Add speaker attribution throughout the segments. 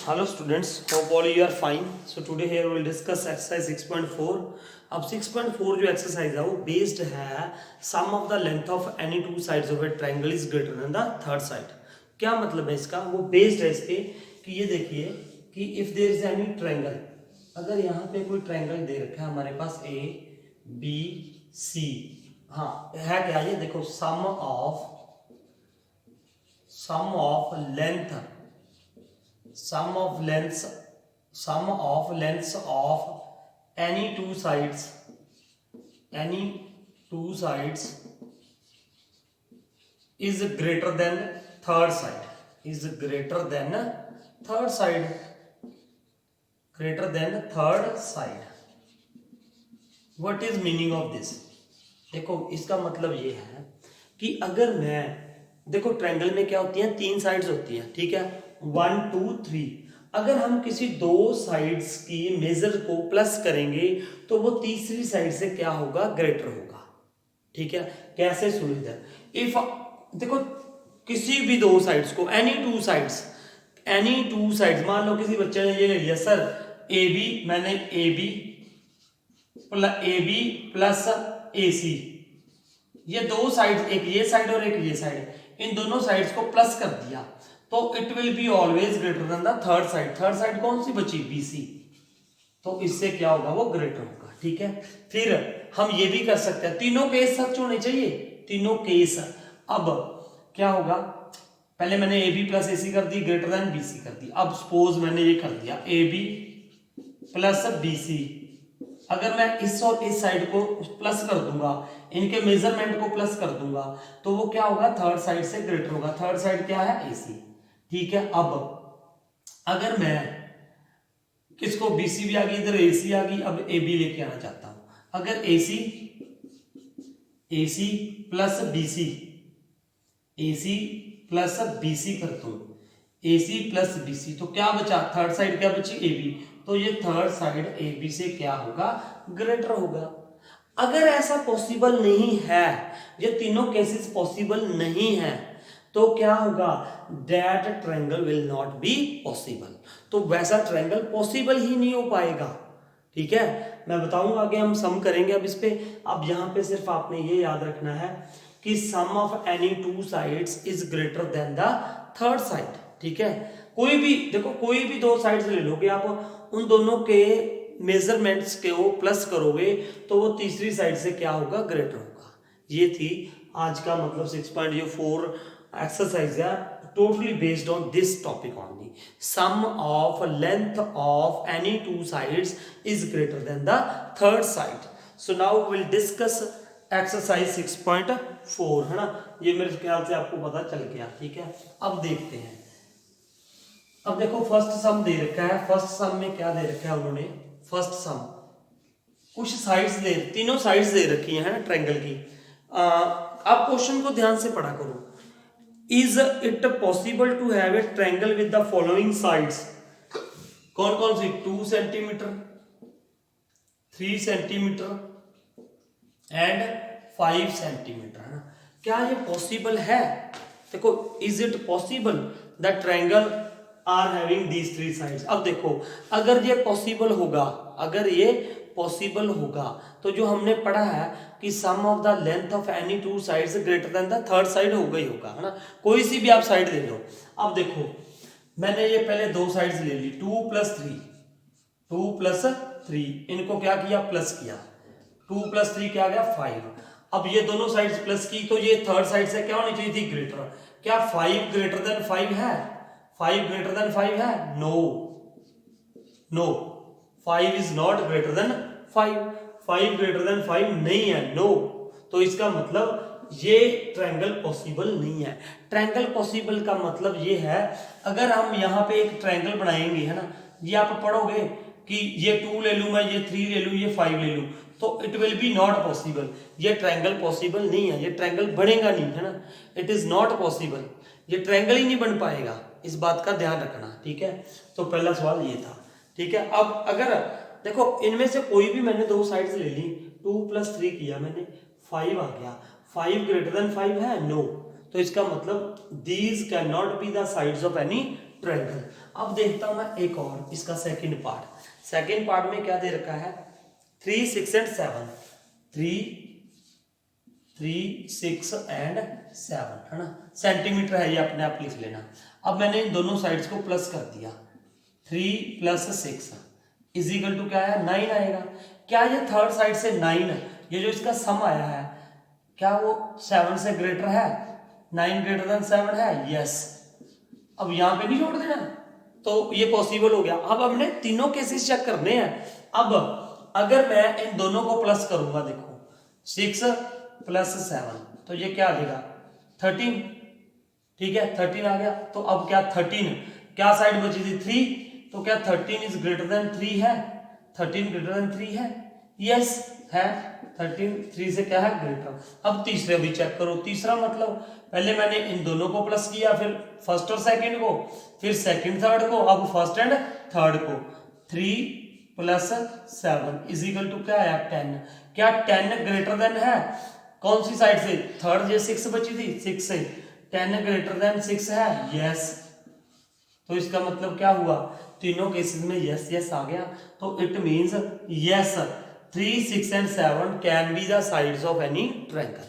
Speaker 1: Hello students, hope all you are fine. So today here we will discuss exercise 6.4. अब 6.4 जो exercise है वो based है sum of the length of any two sides of a triangle is greater than the third side. क्या मतलब है इसका? वो based है इस पे कि ये देखिए कि if there is any triangle, अगर यहाँ पे कोई triangle दे रखा है हमारे पास A, B, C, हाँ है क्या ये देखो sum of lengths of any two sides is greater than third side what is meaning of this? देखो इसका मतलब ये है कि अगर मैं देखो ट्रायंगल में क्या होती है, तीन साइड्स होती है, ठीक है, 1 2 3। अगर हम किसी दो साइड्स की मेजर को प्लस करेंगे तो वो तीसरी साइड से क्या होगा, ग्रेटर होगा। ठीक है, कैसे सुन इधर, इफ देखो किसी भी दो साइड्स को एनी टू साइड्स मान लो किसी बच्चे ने ये ले लिया सर ए बी, मैंने ए बी प्लस ए सी, ये दो साइड, एक ये साइड और एक ये साइड, इन दोनों साइड्स को प्लस कर दिया तो it will be always greater than the third side कौन सी बची, बीसी, तो इससे क्या होगा, वो ग्रेटर होगा। ठीक है, फिर हम ये भी कर सकते हैं, तीनों केस सच होने चाहिए, तीनों केस। अब क्या होगा, पहले मैंने ए बी प्लस ए सी कर दी, ग्रेटर देन बी सी कर दी। अब सपोज मैंने ये कर दिया A B plus B C, अगर मैं इस और इस साइड को प्लस कर दूंगा, इनके मेजरमेंट को प्लस कर दूंगा तो वो क्या होगा, थर्ड साइड से ग्रेटर होगा। थर्ड साइड क्या है, एसी। ठीक है, अब अगर मैं किसको, बीसी भी आ गई, इधर एसी आ गई, अब ए बी लेके आना चाहता हूं, अगर एसी प्लस बीसी करता हूं, एसी प्लस बीसी, तो क्या बचा, थर्ड साइड क्या बची, ए बी, तो ये थर्ड साइड ए बी से क्या होगा, ग्रेटर होगा। अगर ऐसा पॉसिबल नहीं है, ये तीनों केसेस पॉसिबल नहीं है, तो क्या होगा, that triangle will not be possible, तो वैसा ट्रायंगल पॉसिबल ही नहीं हो पाएगा। ठीक है, मैं बताऊंगा आगे, हम सम करेंगे अब इस पे। अब यहां पे सिर्फ आपने ये याद रखना है कि sum of any two sides is greater than the third side. ठीक है, कोई भी देखो, कोई भी दो साइड्स ले लोगे आप, उन दोनों के मेजरमेंट्स के वो प्लस करोगे तो वो तीसरी साइड से क्या होगा, ग्रेटर होगा। ये थी आज का मतलब 6.4 एक्सरसाइज है, totally based on this topic only. Sum of length of any two sides is greater than the third side. So now we will discuss exercise 6.4, है ना, ये मेरे ख्याल से आपको पता चल गया। ठीक है, अब देखते हैं। अब देखो फर्स्ट सम दे रखा है, फर्स्ट सम में क्या दे रखा है उन्होंने, फर्स्ट सम कुछ साइड्स दे, तीनों साइड्स दे रखी है ना ट्रायंगल की। आप क्वेश्चन को ध्यान से पढ़ा करो। Is it possible to have a triangle with the following sides? कौन कौन सी, 2 सेंटीमीटर, 3 सेंटीमीटर एंड 5 सेंटीमीटर, है ना, क्या ये पॉसिबल है? देखो, is it possible that triangle are having these three sides. अब देखो, अगर ये पॉसिबल होगा, तो जो हमने पढ़ा है कि sum of the length of any two sides greater than the third side होगा ही होगा, है ना, कोई सी भी आप साइड ले लो। अब देखो, मैंने ये पहले दो साइड्स ले ली, 2 प्लस 3, इनको क्या किया, प्लस किया, 2 प्लस 3 क्या आ गया, 5। अब ये दोनों साइड्स प्लस की तो ये थर्ड साइड से क्या होनी चाहिए थी, ग्रेटर। क्या 5 ग्रेटर देन 5 है, 5 ग्रेटर देन 5 है, no 5 is not greater than 5 greater than 5 नहीं है, नो। तो इसका मतलब ये ट्रायंगल पॉसिबल नहीं है। ट्रायंगल पॉसिबल का मतलब ये है, अगर हम यहाँ पे एक ट्रायंगल बनाएंगे, है ना, ये आप पढ़ोगे कि ये 2 ले लूं मैं, ये 3 ले लूं, ये 5 ले लूं, तो it will be not possible. ये ट्रायंगल पॉसिबल नहीं है, ये ट्रायंगल बनेगा नहीं, है ना, इट इज नॉट पॉसिबल, ये ट्रायंगल ही नहीं बन पाएगा, इस बात का ध्यान रखना। ठीक है, तो पहला सवाल ये था। ठीक है, अब अगर देखो इनमें से कोई भी मैंने दो साइड्स ले ली, 2 प्लस 3 किया मैंने, 5 आ गया, 5 ग्रेटर देन 5 है, नो, तो इसका मतलब these can not be the sides of any triangle. अब देखता हूं मैं एक और इसका सेकंड पार्ट में क्या दे रखा है, 3, 6 एंड 7, 3, 6 एंड 7 है ना, सेंटीमीटर है ये, अपने आप लिख लेना। अब मैंने इन दोनों साइड्स को प्लस कर दिया, 3 + 6 इजिकल टू क्या है, 9 आएगा। क्या ये थर्ड साइड से 9, ये जो इसका सम आया है, क्या वो 7 से ग्रेटर है, 9 > 7 है, यस। अब यहां पे नहीं छोड़ देना, तो ये पॉसिबल हो गया। अब हमने तीनों केसेस चेक करने हैं। अब अगर मैं इन दोनों को प्लस करूंगा, देखो 6 + 7 तो ये क्या आ जाएगा, 13, ठीक है 13 आ गया। तो अब क्या 13, क्या साइड बची थी 3, तो क्या 13 इज ग्रेटर देन 3 है, 13 ग्रेटर देन 3 है, यस है, 13 3 से क्या है ग्रेटर। अब तीसरे भी चेक करो, तीसरा मतलब पहले मैंने इन दोनों को प्लस किया, फिर फर्स्ट और सेकंड को, फिर सेकंड थर्ड को, अब फर्स्ट एंड थर्ड को। 3 + 7 इजिकल टू क्या है 10। क्या 10 ग्रेटर देन है, कौन सी साइड से, थर्ड, ये 6 बची थी, 6 से 10 ग्रेटर देन 6 है, यस। तो इसका मतलब क्या हुआ, तीनों केसेस में यस यस आ गया। तो it means yes 3, 6 and 7 can be the sides of any triangle.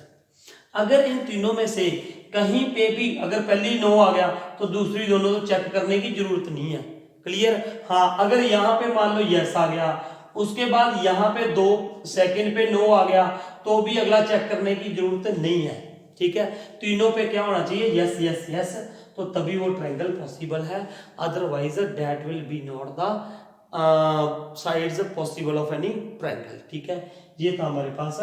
Speaker 1: अगर इन तीनों में से कहीं पे भी अगर पहले 9 आ गया तो दूसरी दोनों तो चेक करने की जरूरत नहीं है, क्लियर। हाँ, अगर यहाँ पे मान लो यस आ गया, उसके बाद यहाँ पे 2 सेकंड पे 9 आ गया, तो भी अगला चेक करने की जरूरत नहीं है, ठीक है। तीनों पे क्या होना चाहिए, यस यस यस, तो तभी वो ट्रायंगल पॉसिबल है, otherwise that will be not the sides possible of any triangle, ठीक है। ये था हमारे पास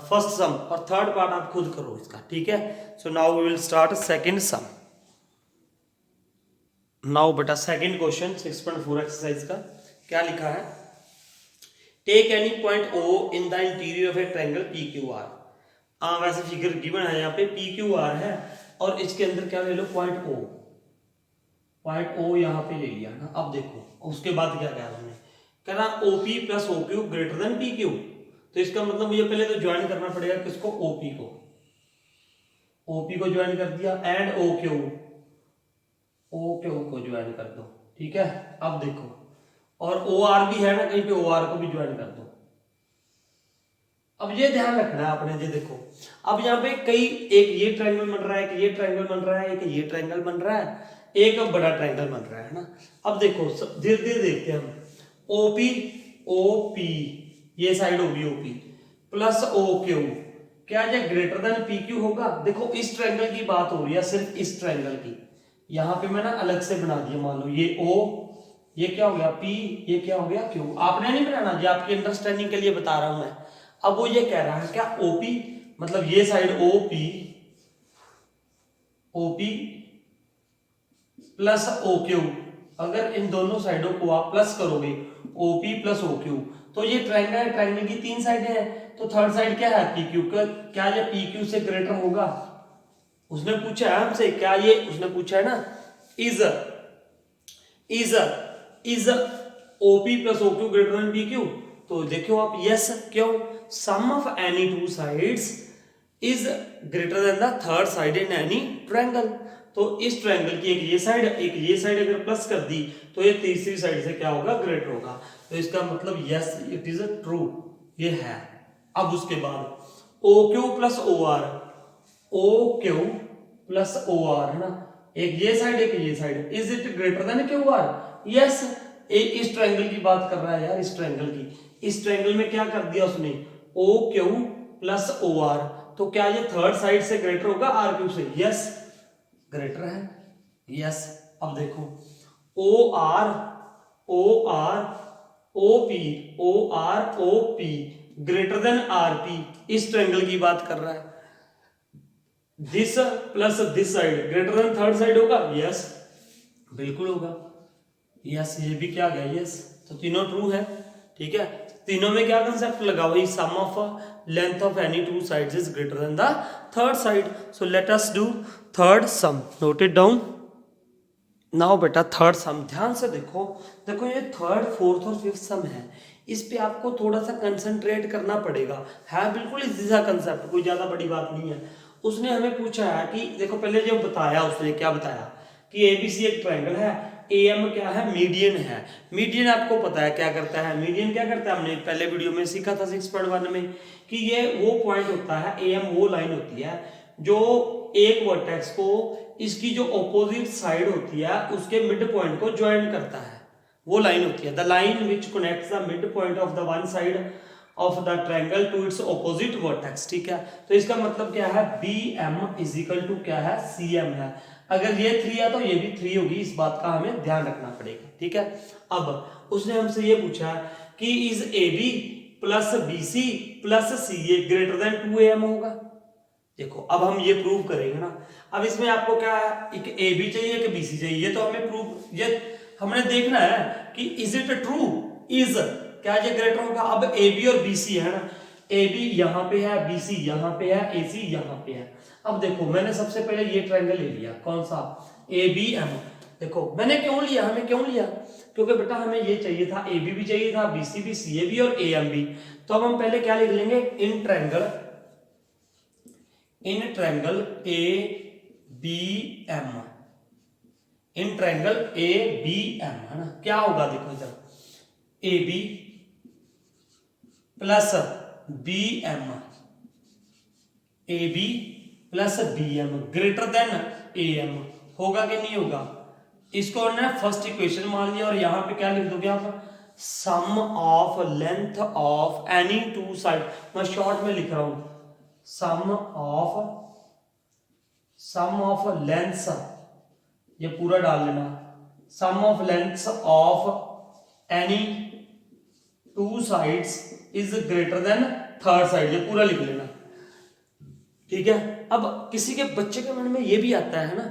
Speaker 1: फर्स्ट सम, और थर्ड पार्ट आप खुद करो इसका, ठीक है। So now we will start second sum. Now बेटा सेकंड क्वेश्चन 6.4 एक्सरसाइज का क्या लिखा है, take any point O in the interior of a triangle P Q R. वैसे फिगर गिवन है यहाँ पे पी क्यू आर है, और इसके अंदर क्या ले लो, पॉइंट ओ यहाँ पे ले लिया ना। अब देखो उसके बाद क्या कहा हमने, कह रहा OP + OQ greater than P Q. तो इसका मतलब मुझे पहले तो ज्वाइन करना पड़ेगा किसको, ओपी को ज्वाइन कर दिया, एंड ओक्यू को ज्वाइन कर दो, ठीक है। अब देखो, और ओ आर भी है ना कहीं पे, ओ आर को भी ज्वाइन कर दो। अब ये ध्यान रखना है आपने, ये देखो अब यहाँ पे कई, एक ये ट्रायंगल बन रहा है, एक ये ट्रायंगल बन रहा है, एक ये ट्रायंगल बन रहा है, एक बड़ा ट्रायंगल बन रहा है ना। अब देखो धीरे धीरे देखते हैं हम, ओपी ये साइड होगी ओपी + ओक्यू, क्या ये ग्रेटर देन पी क्यू होगा। देखो इस ट्रायंगल की बात हो रही है, सिर्फ इस ट्रायंगल की। यहाँ पे मैं ना अलग से बना दिया, मान लो ये ओ, ये क्या हो गया पी, ये क्या हो गया क्यू। आपने नहीं बनाना, ये आपकी अंडरस्टैंडिंग के लिए बता रहा हूं मैं। अब वो ये कह रहा है क्या ओपी, मतलब ये साइड ओपी + ओक्यू, अगर इन दोनों साइडों को आप प्लस करोगे ओपी + ओक्यू, तो ये ट्रायंगल है, ट्रायंगल की 3 साइडें हैं, तो थर्ड साइड क्या है पी क्यू का, क्या ये पी क्यू से ग्रेटर होगा। उसने पूछा है हमसे, क्या ये उसने पूछा है ना, is OP + OQ greater than P Q. तो देखो आप यस, क्यों, sum of any two sides is greater than the third side in any triangle. तो इस ट्रायंगल की एक ये साइड अगर प्लस कर दी, तो ये तीसरी साइड से क्या होगा, ग्रेटर होगा। तो इसका मतलब यस इट इज ट्रू, ये है। अब उसके बाद OQ + OR, OQ + OR है ना, एक ये साइड एक ये side, is it greater than QR, yes. इस ट्रायंगल की बात कर रहा है यार, इस ट्रायंगल की। इस ट्रायंगल में क्या कर दिया उसने, OQ + OR, तो क्या ये थर्ड साइड से ग्रेटर होगा RQ से, यस ग्रेटर है, यस। अब देखो OR OP greater than RP, इस ट्रायंगल की बात कर रहा है। This plus this side greater than third side होगा, यस बिल्कुल होगा, यस। ये भी क्या गया, यस। तो तीनों ट्रू है, ठीक है। तीनों में क्या कंसेप्ट लगा, वही sum of length of any two sides is greater than the third side. So let us do third sum, note it down. Now बेटा थर्ड सम, ध्यान से देखो ये थर्ड, फोर्थ और फिफ्थ सम है, इस पे आपको थोड़ा सा कंसंट्रेट करना पड़ेगा, है बिल्कुल इजी सा कंसेप्ट, कोई ज्यादा बड़ी बात नहीं है। उसने हमें पूछा है कि देखो पहले जो बताया उसने क्या बताया, कि एबीसी एक ट्रायंगल है, एएम क्या है, मीडियन है। मीडियन आपको पता है क्या करता है, मीडियन क्या करता है, हमने पहले वीडियो में सीखा था 6.1 में कि ये वो पॉइंट होता है, एएम वो लाइन होती है जो एक वर्टेक्स को इसकी जो ऑपोजिट साइड होती है उसके मिड पॉइंट को ज्वाइन करता है, वो लाइन होती है। The line which connects the mid point of the one side of the triangle to its opposite vertex, ठीक है। तो इसका मतलब क्या है, B M is equal to क्या है, सी एम है। अगर ये 3 है तो ये भी 3 होगी, इस बात का हमें ध्यान रखना पड़ेगा, ठीक है। अब उसने हमसे ये पूछा कि is A B plus B C plus C A greater than 2am होगा। देखो अब हम ये प्रूव करेंगे ना। अब इसमें आपको क्या है, एक ए बी चाहिए एक बी सी चाहिए, तो हमें प्रूव ये हमने देखना है कि इज इट ट्रू, इज क्या ये ग्रेटर होगा। अब ए बी और बी सी है ना, ए बी यहाँ पे है, बी सी यहाँ पे है, ए सी यहाँ पे है। अब देखो मैंने सबसे पहले ये ट्रायंगल ले लिया, कौन सा, ए बी एम। देखो मैंने क्यों लिया, हमें क्यों लिया, क्योंकि बेटा हमें ये चाहिए था, ए बी भी चाहिए था, बी सी भी, सी ए भी और ए एम भी। तो अब हम पहले क्या लिख लेंगे, in triangle A B M, in triangle A B M, है ना। क्या होगा देखो इधर, A B plus B M, A B plus B M greater than A M होगा कि नहीं होगा। इसको हमने फर्स्ट इक्वेशन मान लिया और यहां पे क्या लिख दोगे आप, sum of length of any two side. मैं शॉर्ट में लिख रहा हूं, सम ऑफ लेंथ्स, ये पूरा डाल लेना, sum of lengths of any two sides is greater than third side, ये पूरा लिख लेना, ठीक है। अब किसी के बच्चे के मन में ये भी आता है ना,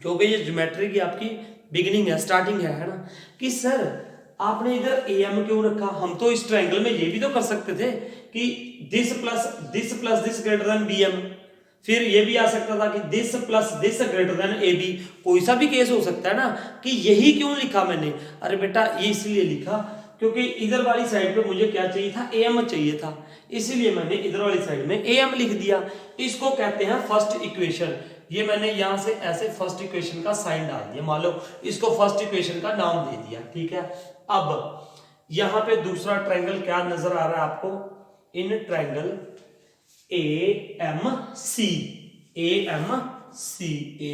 Speaker 1: क्योंकि ये ज्योमेट्री की आपकी बिगिनिंग है, स्टार्टिंग है ना, कि सर आपने इधर ए एम क्यों रखा। हम तो इस ट्रायंगल में ये भी तो कर सकते थे कि this plus this greater than B M, फिर ये भी आ सकता था कि this plus this greater than A B. कोई सा भी केस हो सकता है ना, कि यही क्यों लिखा मैंने। अरे बेटा ये इसलिए लिखा क्योंकि इधर वाली साइड पे मुझे क्या चाहिए था, ए एम चाहिए था, इसीलिए मैंने इधर वाली साइड में ए एम लिख दिया। इसको कहते हैं फर्स्ट इक्वेशन। ये मैंने यहां से ऐसे फर्स्ट इक्वेशन का साइन डाल दिया, मान लो इसको फर्स्ट इक्वेशन का नाम दे दिया, ठीक है। अब यहां पे दूसरा ट्रायंगल क्या नजर आ रहा है आपको, in triangle A M C, A M C, A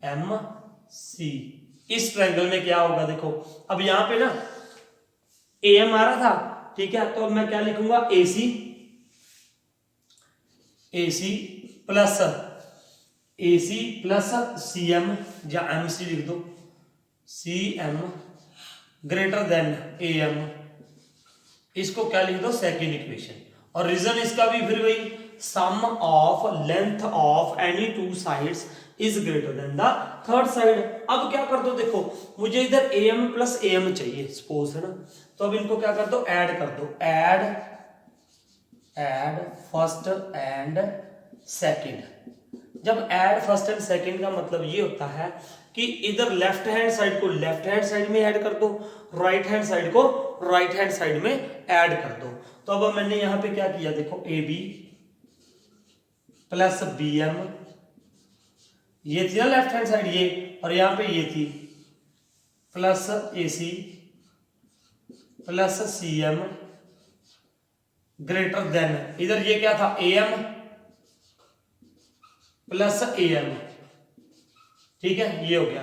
Speaker 1: M C, इस ट्रायंगल में क्या होगा देखो। अब यहां पे ना ए एम आ रहा था, ठीक है, तो मैं क्या लिखूंगा, A C plus C M या एम सी लिख दो, C M greater than A M, इसको क्या लिख दो, सेकेंड इक्वेशन। और रीजन इसका भी फिर वही, sum of length of any two sides is greater than the third side. अब क्या कर दो, देखो मुझे इधर A M plus A M चाहिए सपोज, है ना, तो अब इनको क्या कर दो, ऐड कर दो, ऐड फर्स्ट एंड सेकंड। जब ऐड फर्स्ट एंड सेकंड का मतलब ये होता है कि इधर लेफ्ट हैंड साइड को लेफ्ट हैंड साइड में ऐड कर दो, राइट हैंड साइड को राइट हैंड साइड में ऐड कर दो। तो अब मैंने यहां पे क्या किया, देखो A B plus B M, ये थी ना लेफ्ट हैंड साइड ये, और यहां पे ये थी plus A C plus C M greater than, इधर ये क्या था, A M plus A M, ठीक है, ये हो गया।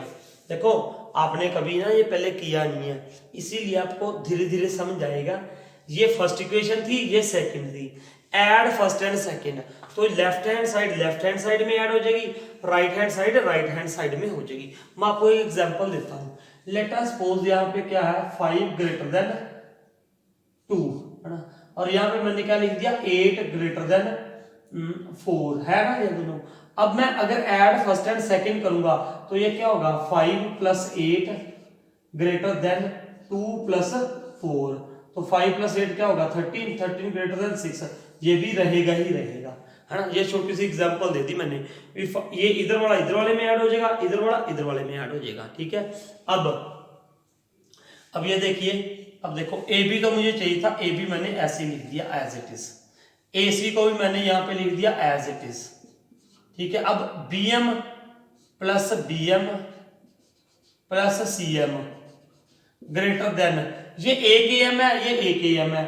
Speaker 1: देखो आपने कभी ना ये पहले किया नहीं है, इसीलिए आपको धीरे धीरे समझ आएगा। ये फर्स्ट इक्वेशन थी, ये सेकंड थी, ऐड फर्स्ट एंड सेकंड, तो लेफ्ट हैंड साइड में ऐड हो जाएगी, राइट हैंड साइड में हो जाएगी। मैं आपको एक एग्जांपल देता हूं, लेट अस सपोज यहां पे क्या है, 5 ग्रेटर देन 2, है ना, और यहां पे मैंने क्या लिख दिया, 8 ग्रेटर देन 4, है ना ये दोनों। अब मैं अगर ऐड फर्स्ट एंड सेकंड करूंगा तो ये क्या होगा, 5 प्लस 8 ग्रेटर देन 2 प्लस 4, तो 5 प्लस 8 क्या होगा, 13 ग्रेटर देन 6, ये भी रहेगा ही रहेगा, है ना। ये छोटी सी एग्जांपल दे दी मैंने, ये इधर वाला इधर वाले में ऐड हो जाएगा, इधर वाला इधर वाले में ऐड हो जाएगा, ठीक है। अब ये देखिए, अब देखो ए बी तो मुझे चाहिए था, ए बी मैंने ऐसे लिख दिया एज इट इज, ए सी को भी मैंने यहां पे लिख दिया एज इट इज, ठीक है। अब B M plus B M plus C M greater than, ये एक ए एम है, ये एक ए एम है,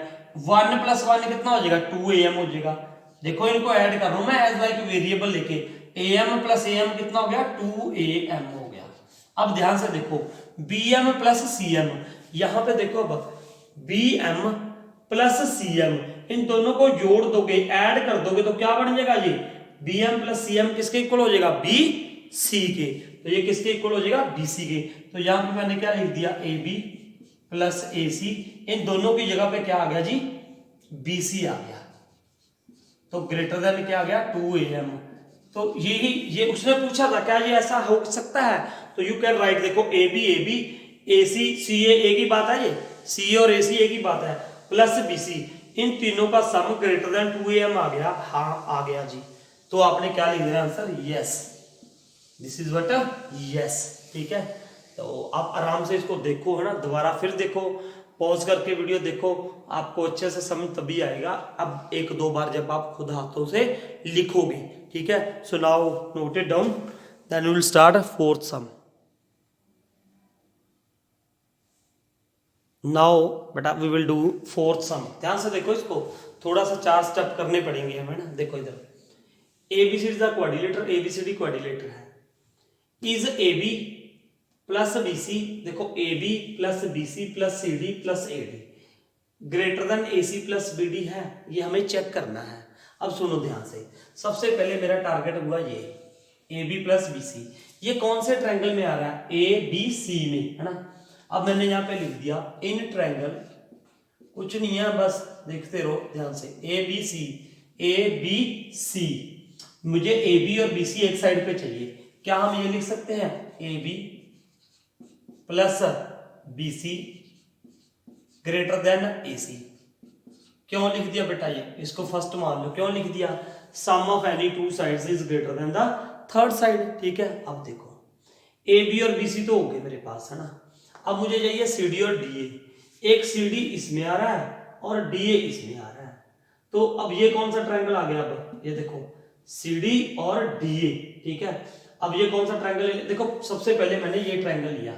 Speaker 1: 1 + 1 कितना हो जाएगा 2 AM हो जाएगा। देखो इनको ऐड कर रहा हूं मैं एज लाइक वेरिएबल लेके, AM + AM कितना हो गया 2 AM हो गया। अब ध्यान से देखो BM + CM, यहां पे देखो अब BM + CM इन दोनों को जोड़ दोगे ऐड कर दोगे तो क्या बन जाएगा, ये BM + CM किसके इक्वल हो जाएगा BC के, तो ये किसके इक्वल हो जाएगा BC के। तो यहां पे मैंने क्या लिख दिया AB + AC, इन दोनों की जगह पे क्या आ गया जी BC आ गया, तो ग्रेटर देन क्या आ गया 2 AM। तो ये उसने पूछा था क्या ये ऐसा हो सकता है, तो यू कैन राइट, देखो AB AC CA एक ही बात है, ये CA और AC एक ही बात है, प्लस BC इन तीनों का सम ग्रेटर देन 2 AM आ गया, हाँ आ गया जी। तो आपने क्या लिख दिया answer yes, this is what yes, ठीक है। तो आप आराम से इसको देखो है ना, दोबारा फिर देखो, पॉज करके वीडियो देखो, आपको अच्छे से समझ तभी आएगा। अब 1-2 बार जब आप खुद हाथों से लिखोगे, ठीक है। So now note it down, then we will start 4th sum. Now बेटा we will do 4th sum. ध्यान से देखो, इसको थोड़ा सा 4 स्टेप करने पड़ेंगे हमें ना। देखो इधर ABCD का क्वाड्रिलेटर, ABCD क्वाड्रिलेटर है, इज AB + BC, देखो AB + BC + CD + AD greater than AC + BD है, ये हमें चेक करना है। अब सुनो ध्यान से, सबसे पहले मेरा टारगेट हुआ ये AB + BC, ये कौन से ट्रायंगल में आ रहा है ABC में, है ना। अब मैंने यहाँ पे लिख दिया इन ट्रायंगल, कुछ नहीं है बस देखते रहो ध्यान से, ABC मुझे AB और BC एक साइड पे चाहिए, क्या हम ये लिख सकते हैं AB + BC greater than AC। क्यों लिख दिया बेटा, ये इसको फर्स्ट मान लो, क्यों लिख दिया, sum of any 2 sides is greater than the third side, ठीक है। अब देखो AB और BC तो हो गए मेरे पास, है ना। अब मुझे चाहिए CD और DA, एक CD इसमें आ रहा है और DA इसमें आ रहा है, तो अब ये कौन सा ट्रायंगल आ गया, अब ये देखो CD और DA, ठीक है। अब ये कौन सा ट्रायंगल है, देखो सबसे पहले मैंने ये ट्रायंगल लिया,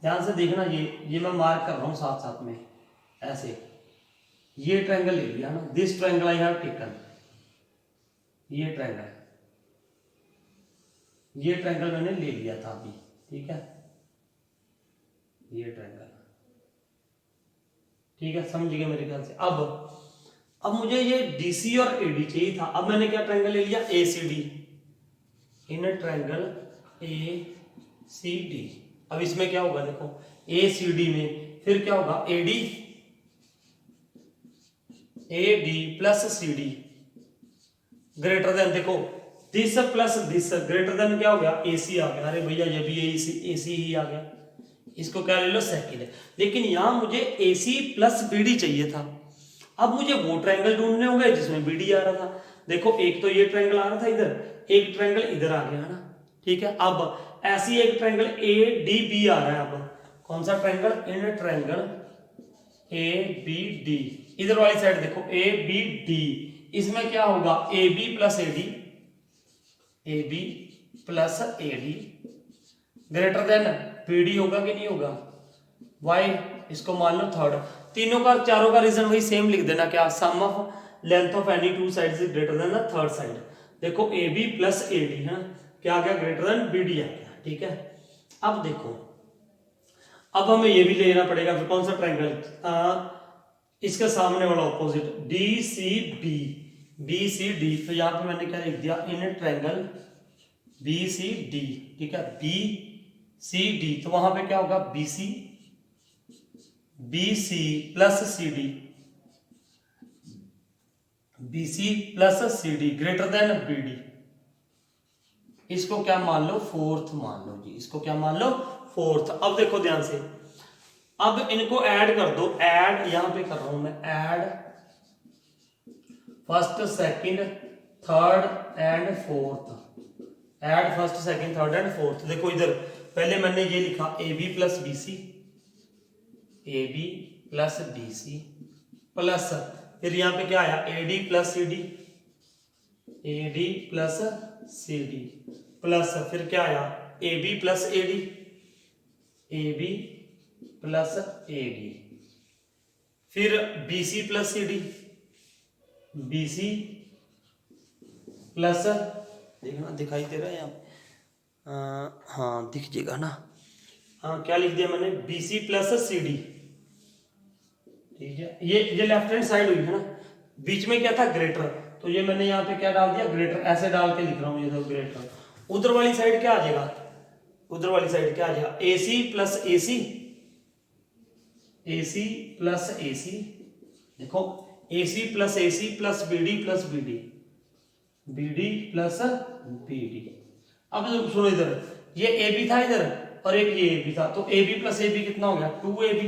Speaker 1: ध्यान से देखना, ये मैं मार्क कर रहा हूं साथ साथ में ऐसे, ये ट्रायंगल ले लिया ना, this triangle I have taken, ये ट्रायंगल मैंने ले लिया था अभी, ठीक है, ये ट्रायंगल, ठीक है, समझ गए मेरे ख्याल से। अब मुझे ये DC और AD चाहिए था, अब मैंने क्या ट्रायंगल ले लिया ACD, इन ट्रायंगल ACD। अब इसमें क्या होगा, देखो ACD में फिर क्या होगा AD + CD ग्रेटर देन, देखो this plus this greater then क्या हो गया AC आ गया, अरे भैया ये भी AC ही आ गया, इसको क्या ले लो सेकंड। लेकिन यहां मुझे AC + BD चाहिए था, अब मुझे वो ट्रायंगल ढूंढने होंगे जिसमें BD आ रहा था। देखो एक तो ये ट्रायंगल आ रहा था इधर, एक ट्रायंगल इधर आ गया, है ना, ठीक है। अब ऐसी एक ट्रायंगल ADB आ रहा है, अब कौन सा ट्रायंगल, इन ट्रायंगल ABD, इधर वाली साइड देखो ABD, इसमें क्या होगा AB + AD greater than BD होगा कि नहीं होगा, वाई इसको मान लो थर्ड, तीनों का चारों का रीजन वही सेम लिख देना, क्या sum of length of any 2 sides is greater than the third side. देखो AB + AD है, क्या आ गया ग्रेटर देन BD आ गया, ठीक है। अब देखो, अब हमें ये भी लेना पड़ेगा, फिर कौन सा ट्रायंगल, इसके सामने वाला ऑपोजिट BCD, तो यहां पे मैंने क्या लिख दिया, इन ट्रायंगल BCD, ठीक है, BCD, तो वहां पे क्या होगा BC + CD greater than BD, इसको क्या मान लो फोर्थ मान लो जी, इसको क्या मान लो फोर्थ। अब देखो ध्यान से, अब इनको ऐड कर दो, ऐड यहां पे कर रहा हूं मैं, add first second third and fourth, add first second third and fourth. देखो इधर पहले मैंने ये लिखा AB + BC प्लस, फिर यहां पे क्या आया AD + CD प्लस, फिर क्या आया A B plus A D, A B plus A D, फिर B C plus C D, B C plus, देखना दिखाई दे रहा है यहाँ, हाँ दिख जाएगा ना, हाँ क्या लिख दिया मैंने, B C plus C D, ठीक है। ये लेफ्ट हैंड साइड हुई है ना, बीच में क्या था ग्रेटर, तो ये मैंने यहाँ पे क्या डाल दिया ग्रेटर, ऐसे डाल के लिख रहा हूँ ये तो ग्रेटर। उधर वाली साइड क्या आ जाएगा, उधर वाली साइड क्या आ जाएगा, ए C plus A C, A C plus A C, देखो A C plus A C plus B D plus B D, B D plus B D. अब सुनो इधर, ये ए बी था इधर और एक ये ए बी था, तो A B plus A B कितना हो गया 2ab,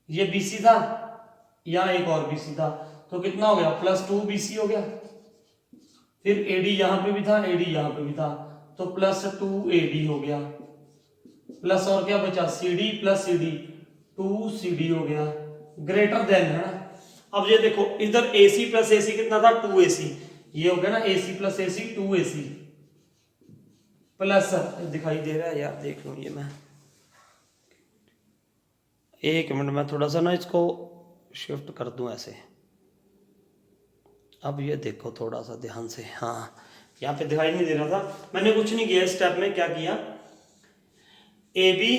Speaker 1: ये बी सी था, यहाँ एक और बी सी था, तो कितना हो गया प्लस 2bc हो गया। फिर AD यहां पे भी था, AD यहां पे भी था, तो प्लस 2AD हो गया, प्लस और क्या बचा CD प्लस CD, 2CD हो गया, ग्रेटर देन है ना। अब ये देखो इधर AC प्लस AC कितना था 2AC, ये हो गया ना AC plus AC 2AC, plus दिखाई दे रहा है यार, देख लो ये मैं एक मिनट में थोड़ा सा ना इसको शिफ्ट कर दूं ऐसे। अब ये देखो थोड़ा सा ध्यान से, हाँ यहाँ पे दिखाई नहीं दे रहा था, मैंने कुछ नहीं किया स्टेप में, क्या किया ए बी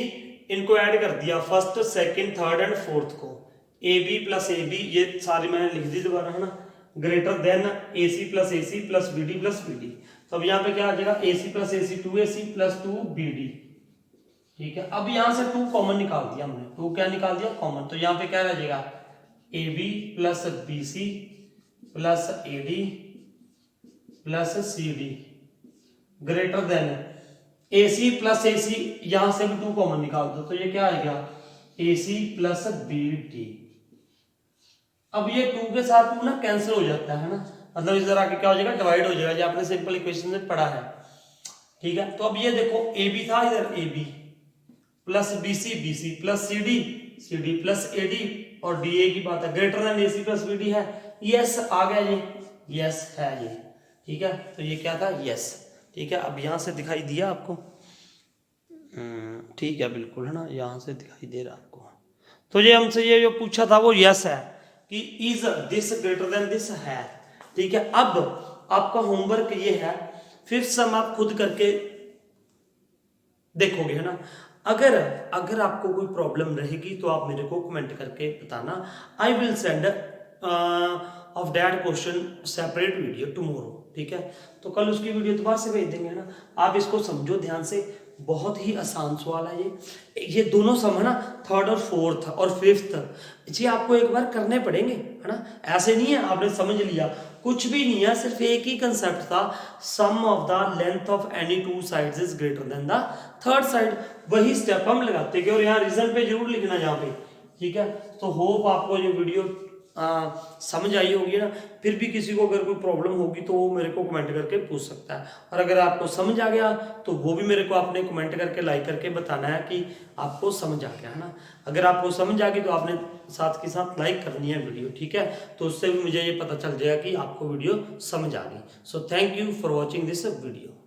Speaker 1: इनको ऐड कर दिया, first second third and fourth को, A B plus A B, ये सारी मैंने लिख दी दोबारा है ना, greater than A C plus A C plus B D plus B D. तो अब यहाँ पे क्या आ जाएगा ए C plus A C 2AC plus 2BD, ठीक है। अब यहां से 2 कॉमन निकाल दिया हमने, 2 क्या निकाल दिया कॉमन, तो यहाँ पे क्या रह जाएगा A B plus B C plus A D plus C D, greater than A C plus A C, यहां से भी 2 कॉमन निकाल दो, तो ये क्या आएगा ए सी प्लस बी डी। अब ये 2 के साथ 2 ना कैंसिल हो जाता है ना, मतलब इस तरह के क्या हो जाएगा डिवाइड हो जाएगा, जो आपने सिंपल इक्वेशन में पढ़ा है, ठीक है। तो अब ये देखो ए बी था इधर, A B plus B C plus C D plus A D, और डी ए की बात है, greater than A C plus B D है, यस आ गया ये, यस है ये, ठीक है। तो ये क्या था यस, ठीक है। अब यहां से दिखाई दिया आपको, ठीक है बिल्कुल है ना, यहां से दिखाई दे रहा आपको। तो ये हमसे ये जो पूछा था वो यस है कि is this greater then this है, ठीक है। अब आपका होमवर्क ये है, फिर सम आप खुद करके देखोगे है ना। अगर आपको कोई प्रॉब्लम रहेगी तो आप मेरे को कमेंट करके बताना, I will send off that question separate video tomorrow, ठीक है। तो कल उसकी वीडियो दोबारा से भेज देंगे ना। आप इसको समझो ध्यान से, बहुत ही आसान सवाल है ये दोनों सम है ना, थर्ड और फोर्थ और फिफ्थ, जी आपको एक बार करने पड़ेंगे है ना, ऐसे नहीं है आपने समझ लिया, कुछ भी नहीं है, सिर्फ एक ही कंसेप्ट था, sum of the length of any 2 sides is greater than the third side, वही स्टेप हम लगाते हैं। और यहाँ रीजन पे जरूर लिखना यहाँ पे, ठीक है। तो होप आपको ये वीडियो समझ आई होगी ना। फिर भी किसी को अगर कोई प्रॉब्लम होगी तो वो मेरे को कमेंट करके पूछ सकता है, और अगर आपको समझ आ गया तो वो भी मेरे को आपने कमेंट करके लाइक करके बताना है कि आपको समझ आ गया है ना। अगर आपको समझ आ गई तो आपने साथ के साथ लाइक करनी है वीडियो, ठीक है। तो उससे भी मुझे ये पता चल जाएगा कि आपको वीडियो समझ आ गई। So thank you for watching this video.